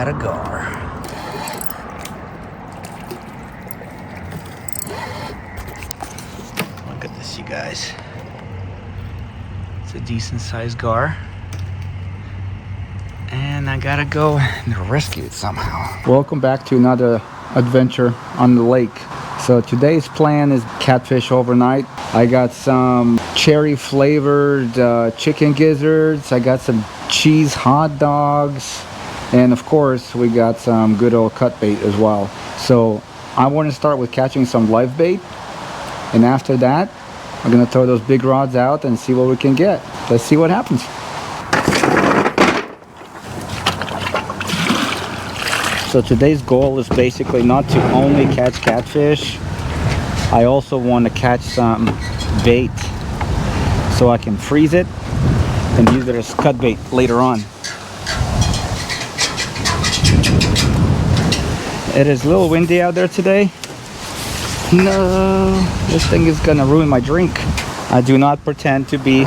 got a gar. Look at this, you guys. It's a decent sized gar. And I gotta go and rescue it somehow. Welcome back to another adventure on the lake. So today's plan is catfish overnight. I got some cherry flavored chicken gizzards. I got some cheese hot dogs. And of course, we got some good old cut bait as well. So I want to start with catching some live bait. And after that, I'm gonna throw those big rods out and see what we can get. Let's see what happens. So today's goal is basically not to only catch catfish. I also want to catch some bait so I can freeze it and use it as cut bait later on. It is a little windy out there today. No, this thing is gonna ruin my drink. I do not pretend to be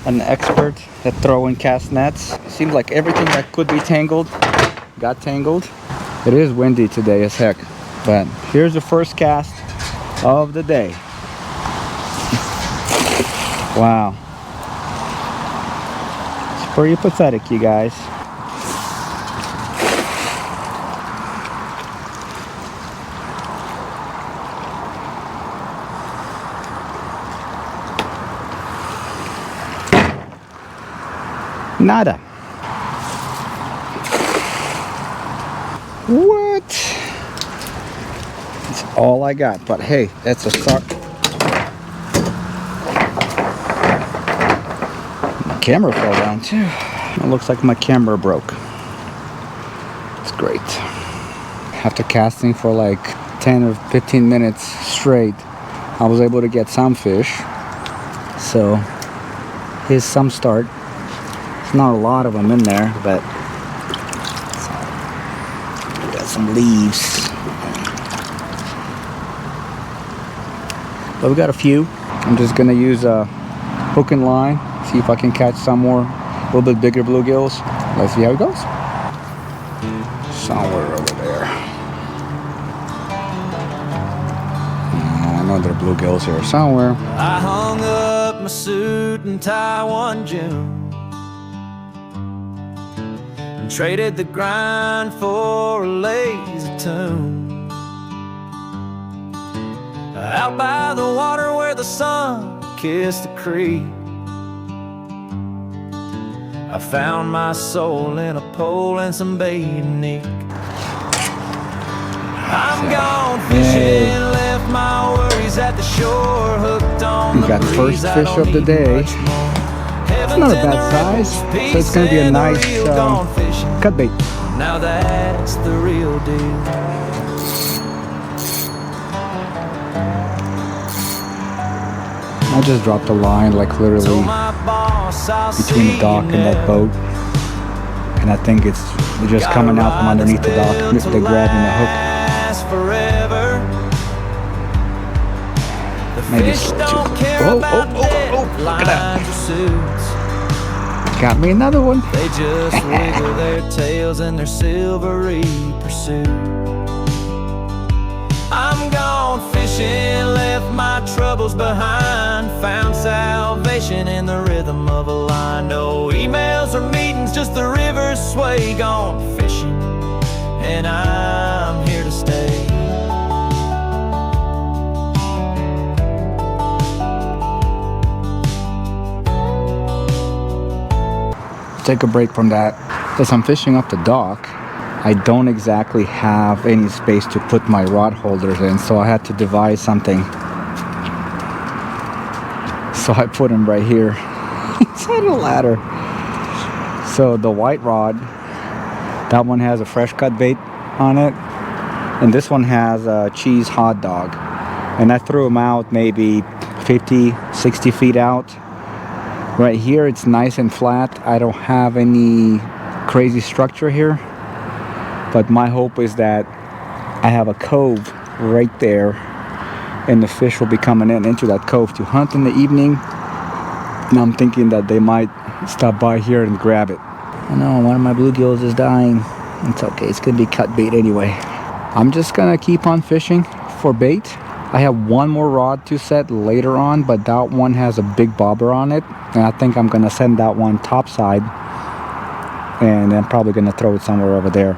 an expert at throwing cast nets. Seems like everything that could be tangled got tangled. It is windy today as heck, but here's the first cast of the day. Wow, it's pretty pathetic, you guys. Nada. What? That's all I got, but hey, that's a start. My camera fell down too. It looks like my camera broke. It's great. After casting for like 10 or 15 minutes straight, I was able to get some fish. So here's some start. There's not a lot of them in there, but some leaves, but we got a few. I'm just gonna use a hook and line, see if I can catch some more a little bit bigger bluegills. Let's see how it goes. Somewhere over there. I know there are bluegills here somewhere. I hung up my suit and tie one June, traded the grind for a lazy tune. Out by the water where the sun kissed the creek, I found my soul in a pole and some baiting. I'm gone fishing, left my worries at the shore, hooked on we got the first fish of the day. It's not a bad size, so it's going to be a nice cut bait. Now that's the real deal. I just dropped a line like literally between the dock and that boat, and I think it's just coming out from underneath the dock. They're grabbing the hook. Maybe it's too close. Oh, look at that. Got me another one. They just wiggle their tails in their silvery pursuit. I'm gone fishing, left my troubles behind, found salvation in the rhythm of a line. No emails or meetings, just the river's sway. Gone fishing, and I'm here to stay. Take a break from that. As I'm fishing off the dock, I don't exactly have any space to put my rod holders in, so I had to devise something. So I put them right here inside the ladder. So the white rod, that one has a fresh cut bait on it, and this one has a cheese hot dog. And I threw them out maybe 50, 60 feet out. Right here it's nice and flat. I don't have any crazy structure here, but my hope is that I have a cove right there and the fish will be coming into that cove to hunt in the evening, and I'm thinking that they might stop by here and grab it. I know one of my bluegills is dying. It's okay, it's gonna be cut bait anyway. I'm just gonna keep on fishing for bait. I have one more rod to set later on, but that one has a big bobber on it, and I think I'm gonna send that one topside, and I'm probably gonna throw it somewhere over there.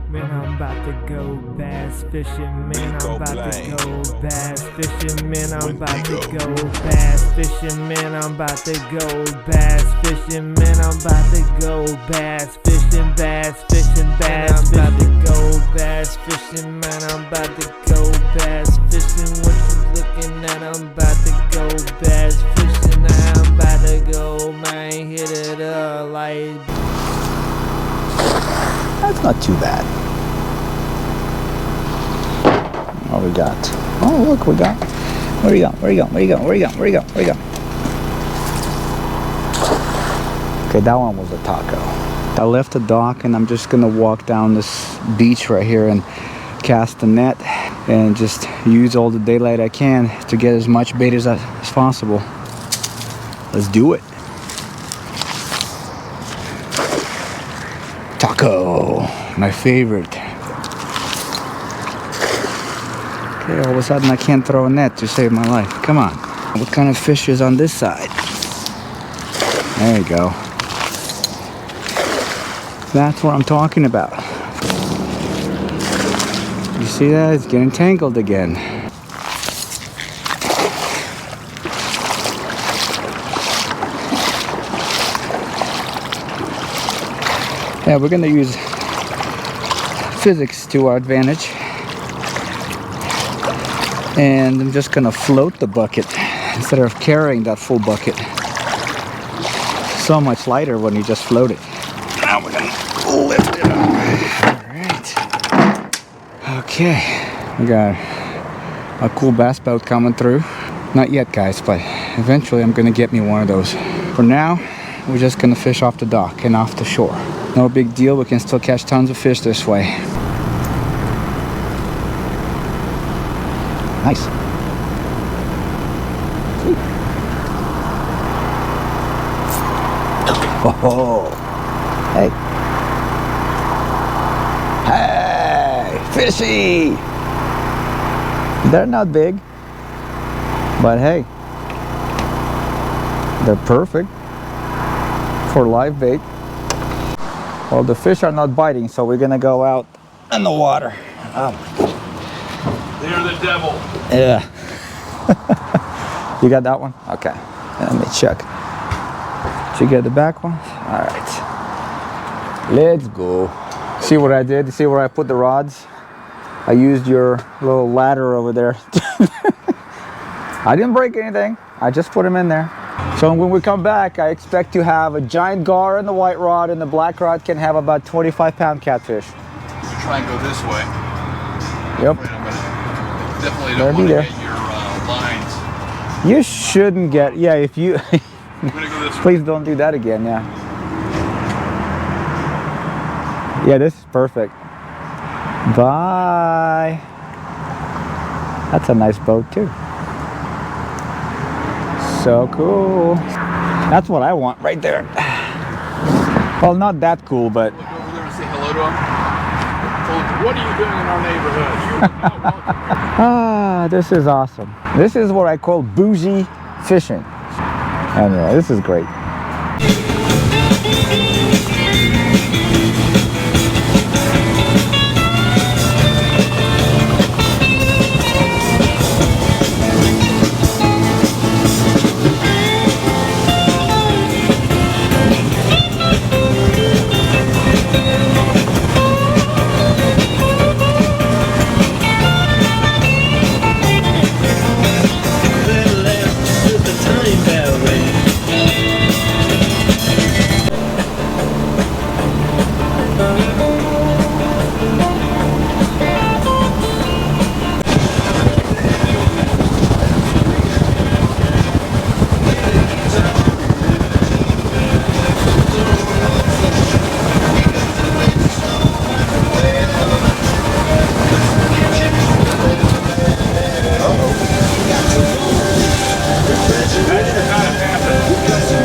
Man, I'm about to go bass fishing. Man, I'm about to go bass fishing. Man, I'm about to go bass fishing. Man, I'm about to go bass fishing. Man, I'm about to go bass fishing. Bass fishing, bass fishing. I'm about to go bass fishing. Man, I'm about to go bass fishing. What you looking at? I'm about to go bass fishing. I'm about to go, man, hit it up like. That's not too bad. What we got? Oh, look, we got. Where you going? Where you going? Where you going? Where you going? Where you going? Where you going? Okay, that one was a taco. I left the dock and I'm just gonna walk down this beach right here and cast the net and just use all the daylight I can to get as much bait as possible. Let's do it. Taco, my favorite. Okay, all of a sudden I can't throw a net to save my life. Come on. What kind of fish is on this side? There you go. That's what I'm talking about. You see that? It's getting tangled again. Yeah, we're gonna use physics to our advantage. And I'm just gonna float the bucket instead of carrying that full bucket. So much lighter when you just float it. Now we're gonna lift it up. Alright. Okay. We got a cool bass boat coming through. Not yet, guys, but eventually I'm gonna get me one of those. For now, we're just gonna fish off the dock and off the shore. No big deal, we can still catch tons of fish this way. Nice. Sweet. Oh, hey. Hey, fishy. They're not big, but hey, they're perfect for live bait. Well, the fish are not biting, so we're gonna go out in the water. They're the devil. Yeah. You got that one? Okay. Let me check. Did you get the back one? All right. Let's go. See what I did? See where I put the rods? I used your little ladder over there. I didn't break anything. I just put them in there. So when we come back, I expect to have a giant gar in the white rod, and the black rod can have about 25-pound catfish. We try and go this way. Yep. Definitely don't want to get your lines. You shouldn't get, yeah, if you, I'm gonna go this way. please don't do that again, yeah. Yeah, this is perfect. Bye. That's a nice boat too. So cool. That's what I want right there. Well, not that cool, but. Look over there and say hello to him. What are you doing in our neighborhood? You are not welcome here. Ah, this is awesome. This is what I call Boujee Fishing. Anyway, this is great.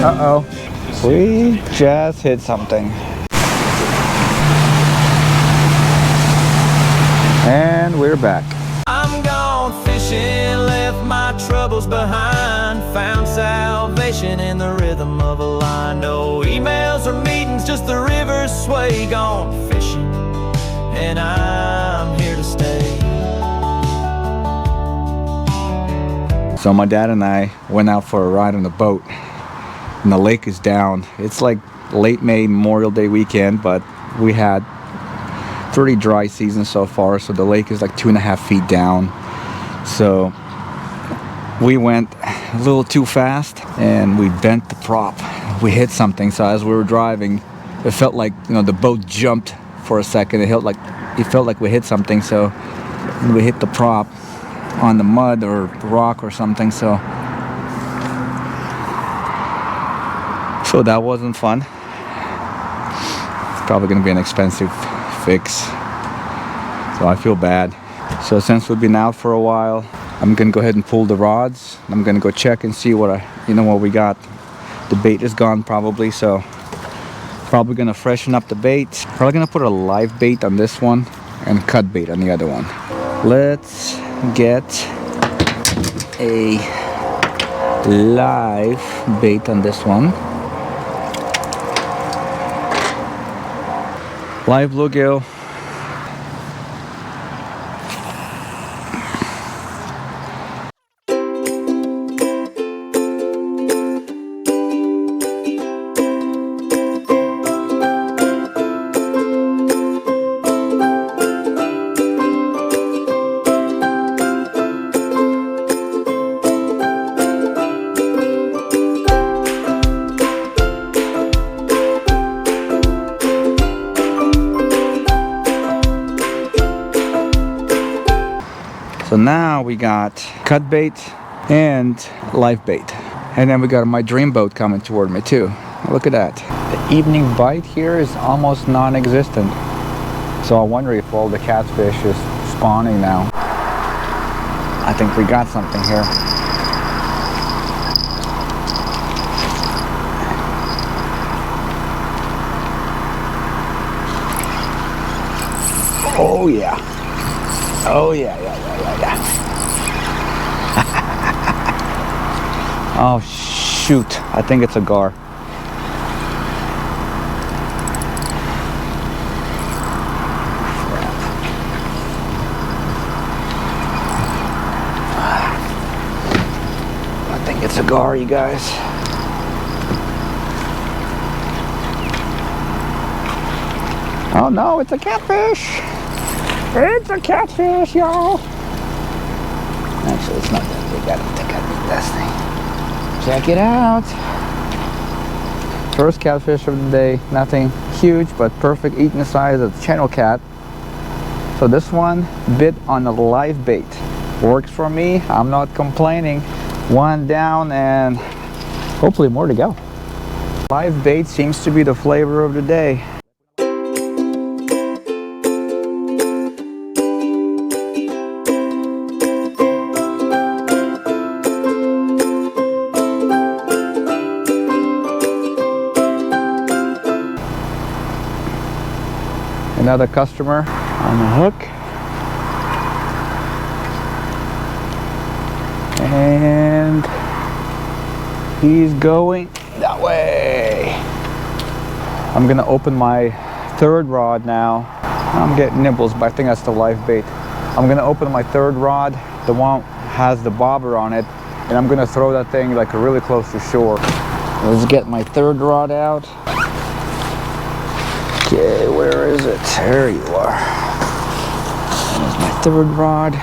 Uh-oh. We just hit something. And we're back. I'm gone fishing, left my troubles behind, found salvation in the rhythm of a line. No emails or meetings, just the river's sway. Gone fishing, and I'm here to stay. So my dad and I went out for a ride on the boat, and the lake is down. It's like late May, Memorial Day weekend, but we had pretty dry season so far, so the lake is like 2.5 feet down. So we went a little too fast and we bent the prop. We hit something, so as we were driving, it felt like, you know, the boat jumped for a second. It felt like we hit something, so we hit the prop on the mud or rock or something. So that wasn't fun. It's probably gonna be an expensive fix, so I feel bad. So since we've been out for a while, I'm gonna go ahead and pull the rods. I'm gonna go check and see what what we got. The bait is gone probably, so probably gonna freshen up the bait. Probably gonna put a live bait on this one and cut bait on the other one. Let's get a live bait on this one. Live bluegill. So now we got cut bait and live bait. And then we got my dream boat coming toward me too. Look at that. The evening bite here is almost non-existent. So I wonder if all the catfish is spawning now. I think we got something here. Oh yeah. Oh yeah. Oh shoot, I think it's a gar. I think it's a gar, you guys. Oh no, it's a catfish. It's a catfish, y'all. Actually, it's not that big. I don't think I need this thing. Check it out. First catfish of the day. Nothing huge, but perfect eating size of the channel cat. So this one bit on a live bait. Works for me. I'm not complaining. One down and hopefully more to go. Live bait seems to be the flavor of the day. Another customer on the hook, and he's going that way. I'm gonna open my third rod now. I'm getting nibbles, but I think that's the live bait. I'm gonna open my third rod, the one has the bobber on it, and I'm gonna throw that thing like really close to shore. Let's get my third rod out. Okay, where is it? There you are. There's my third rod.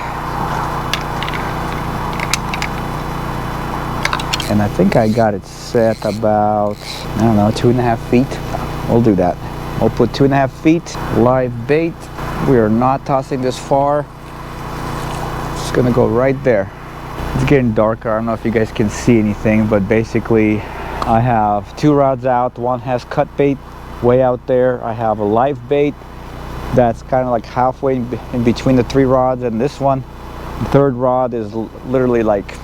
And I think I got it set about, I don't know, 2.5 feet. We'll do that. We'll put 2.5 feet, live bait. We are not tossing this far. It's gonna go right there. It's getting darker. I don't know if you guys can see anything, but basically I have 2 rods out. One has cut bait way out there. I have a live bait that's kind of like halfway in between the 3 rods, and this one, the third rod, is literally like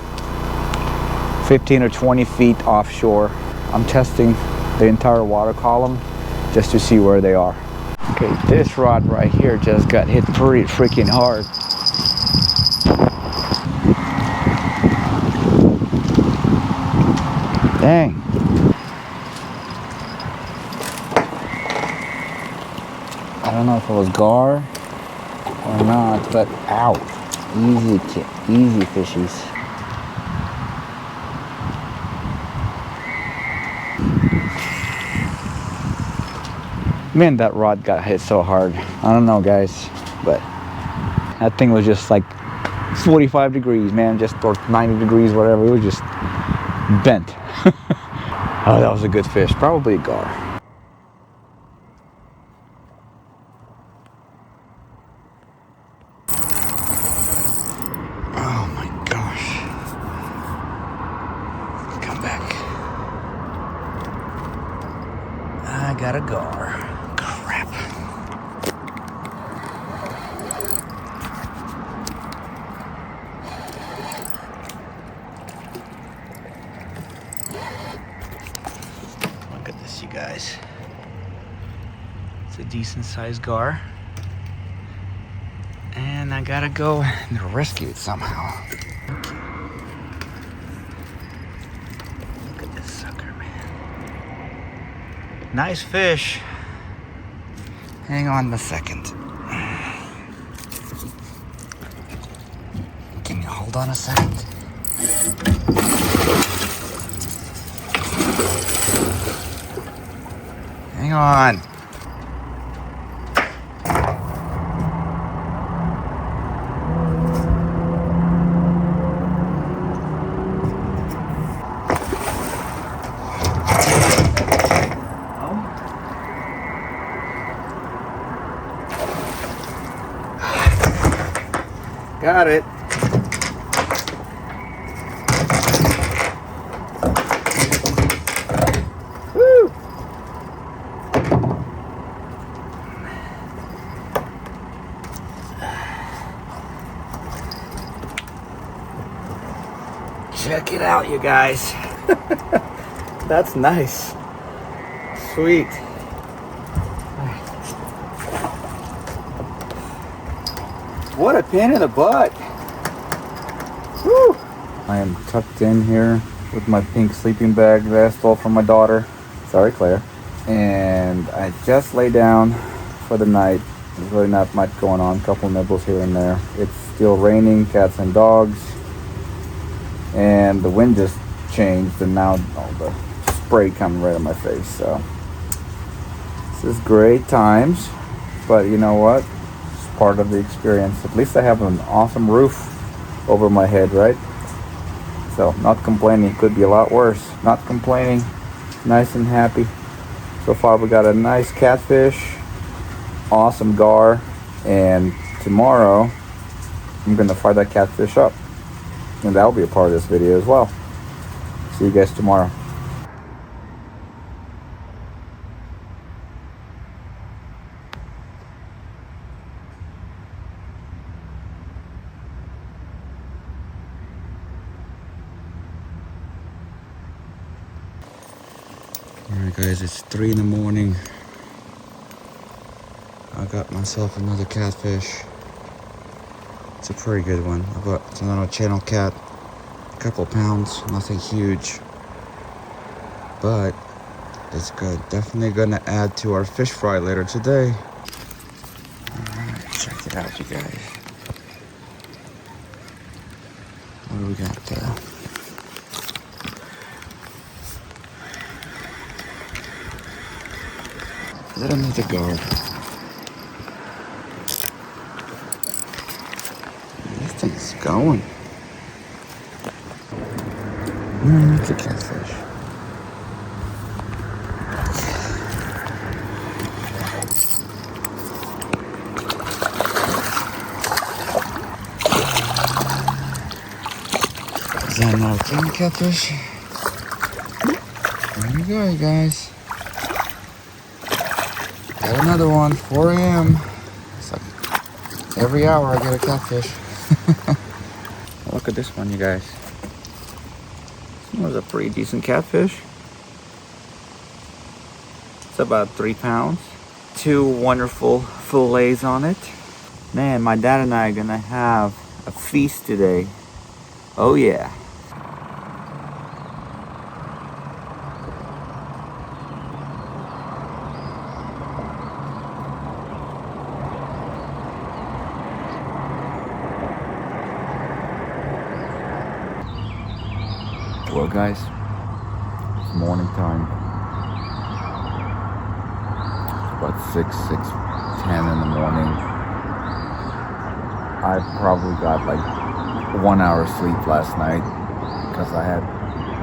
15 or 20 feet offshore. I'm testing the entire water column just to see where they are. Okay, this rod right here just got hit pretty freaking hard. Dang. I don't know if it was gar or not, but ow. Easy fishies. Man, that rod got hit so hard. I don't know, guys, but that thing was just like 45 degrees, man, just or 90 degrees, whatever. It was just bent. Oh, that was a good fish. Probably a gar. Oh my gosh. Come back. I got a gar. Crap. Look at this, you guys. It's a decent sized gar. And I gotta go and rescue it somehow. Look at this sucker, man. Nice fish. Hang on a second. Can you hold on a second? Hang on. Got it. Woo! Check it out, you guys. That's nice. Sweet. What a pain in the butt. Woo! I am tucked in here with my pink sleeping bag that I stole from my daughter. Sorry, Claire. And I just lay down for the night. There's really not much going on. A couple nibbles here and there. It's still raining, cats and dogs. And the wind just changed and now all the spray coming right on my face. So this is great times. But you know what? Part of the experience. At least I have an awesome roof over my head, right? So not complaining. Could be a lot worse. Not complaining. Nice and happy. So far we got a nice catfish, awesome gar, and tomorrow I'm gonna fry that catfish up, and that'll be a part of this video as well. See you guys tomorrow. Alright guys, it's 3 in the morning. I got myself another catfish. It's a pretty good one. It's another channel cat. A couple pounds, nothing huge. But it's good. Definitely gonna add to our fish fry later today. Alright, check it out, you guys. What do we got there? Is that another gar? This thing's going. No, it's a catfish. Is that another king catfish? There you go, you guys. Got another one, 4 a.m. It's like every hour I get a catfish. Look at this one, you guys. This one was a pretty decent catfish. It's about 3 pounds. 2 wonderful fillets on it. Man, my dad and I are gonna have a feast today. Oh yeah. Well guys, it's morning time. It's about 6:10 in the morning. I probably got like 1 hour sleep last night because I had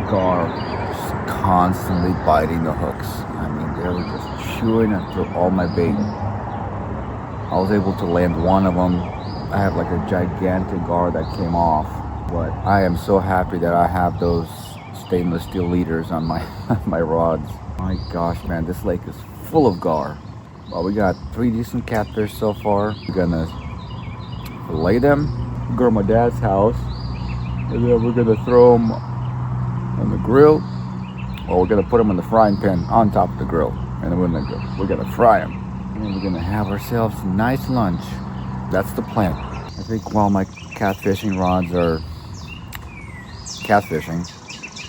gar just constantly biting the hooks. I mean, they were just chewing through all my bait. I was able to land one of them. I have like a gigantic gar that came off. But I am so happy that I have those stainless steel leaders on my my rods. My gosh, man, this lake is full of gar. Well, we got 3 decent catfish so far. We're gonna fillet them, go to my dad's house, and then we're gonna throw them on the grill, or we're gonna put them in the frying pan on top of the grill, and then we're gonna fry them, and then we're gonna have ourselves a nice lunch. That's the plan. I think while my catfishing rods are catfishing,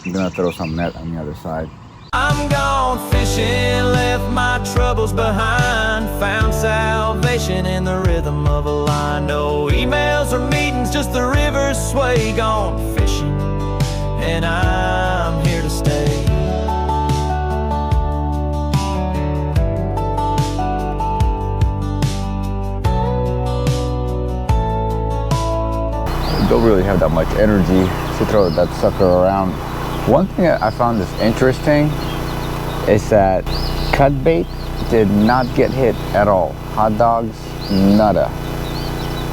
I'm gonna throw some net on the other side. I'm gone fishing, left my troubles behind, found salvation in the rhythm of a line. No emails or meetings, just the river's sway. Gone fishing, and I'm here to stay. Don't really have that much energy to throw that sucker around. One thing that I found is interesting is that cut bait did not get hit at all. Hot dogs, nada.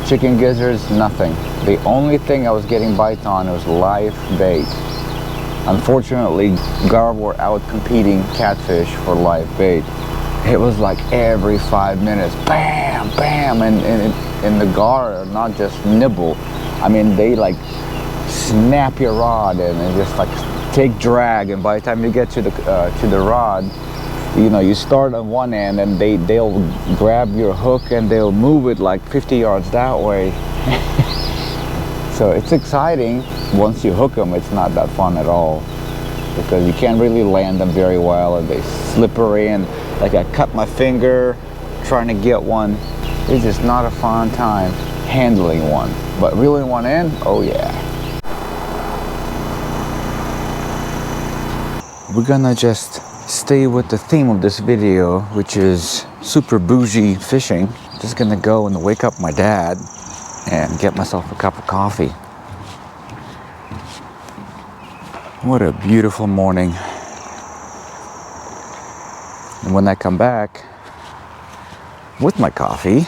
Chicken gizzards, nothing. The only thing I was getting bites on was live bait. Unfortunately, gar were out competing catfish for live bait. It was like every 5 minutes, bam, bam, and the gar are not just nibble. I mean, they like snap your rod and just like take drag, and by the time you get to the rod, you know, you start on one end and they'll grab your hook and they'll move it like 50 yards that way. So it's exciting. Once you hook them, it's not that fun at all because you can't really land them very well, and they're slippery, and like I cut my finger trying to get one. It's just not a fun time handling one, but reeling one in, oh yeah. We're gonna just stay with the theme of this video, which is super bougie fishing. Just gonna go and wake up my dad and get myself a cup of coffee. What a beautiful morning. And when I come back with my coffee,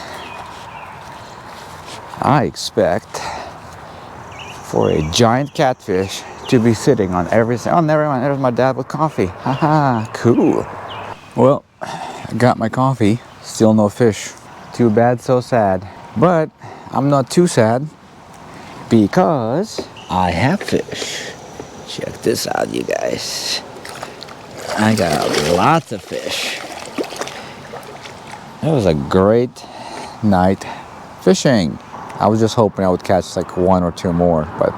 I expect for a giant catfish to be sitting on everything. Oh, never mind, there's my dad with coffee. Haha, cool. Well, I got my coffee, still no fish. Too bad, so sad. But I'm not too sad because I have fish. Check this out, you guys. I got lots of fish. It was a great night fishing. I was just hoping I would catch like 1 or 2 more, but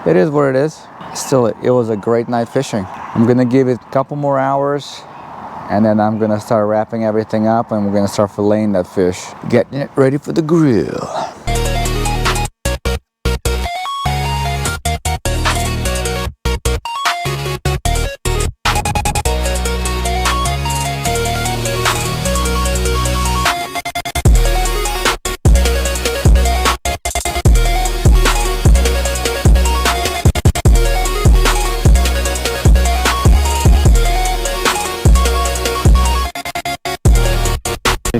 it is what it is. Still, it was a great night fishing. I'm gonna give it a couple more hours, and then I'm gonna start wrapping everything up, and we're gonna start filleting that fish, getting it ready for the grill.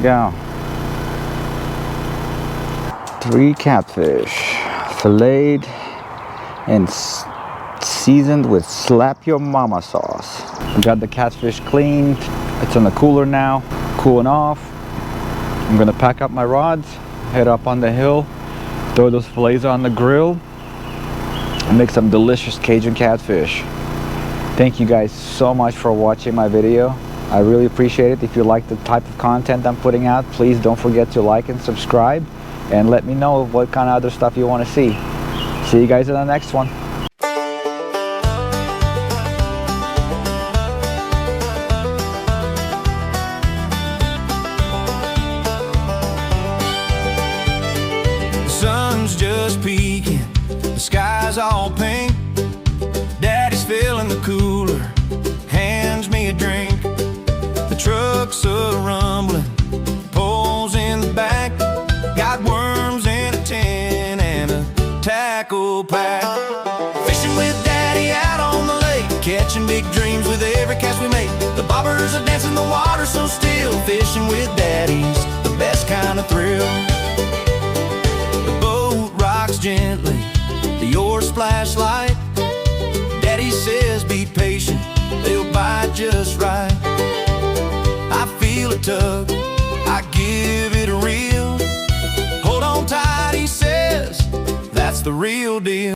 Go. 3 catfish, filleted and seasoned with slap your mama sauce. We got the catfish cleaned. It's in the cooler now, cooling off. I'm gonna pack up my rods, head up on the hill, throw those fillets on the grill, and make some delicious Cajun catfish. Thank you guys so much for watching my video. I really appreciate it. If you like the type of content I'm putting out, please don't forget to like and subscribe, and let me know what kind of other stuff you want to see. See you guys in the next one. The sun's just peeking, the sky's all pink. Daddy's filling the cooler, hands me a drink. The truck's a-rumbling, poles in the back. Got worms in a tin and a tackle pack. Fishing with Daddy out on the lake, catching big dreams with every cast we make. The bobbers are dancing, the water so still. Fishing with Daddy's the best kind of thrill. The boat rocks gently, the oars splash light. Daddy says be patient, they'll bite just right. I feel a tug, I give it a reel. Hold on tight, he says, that's the real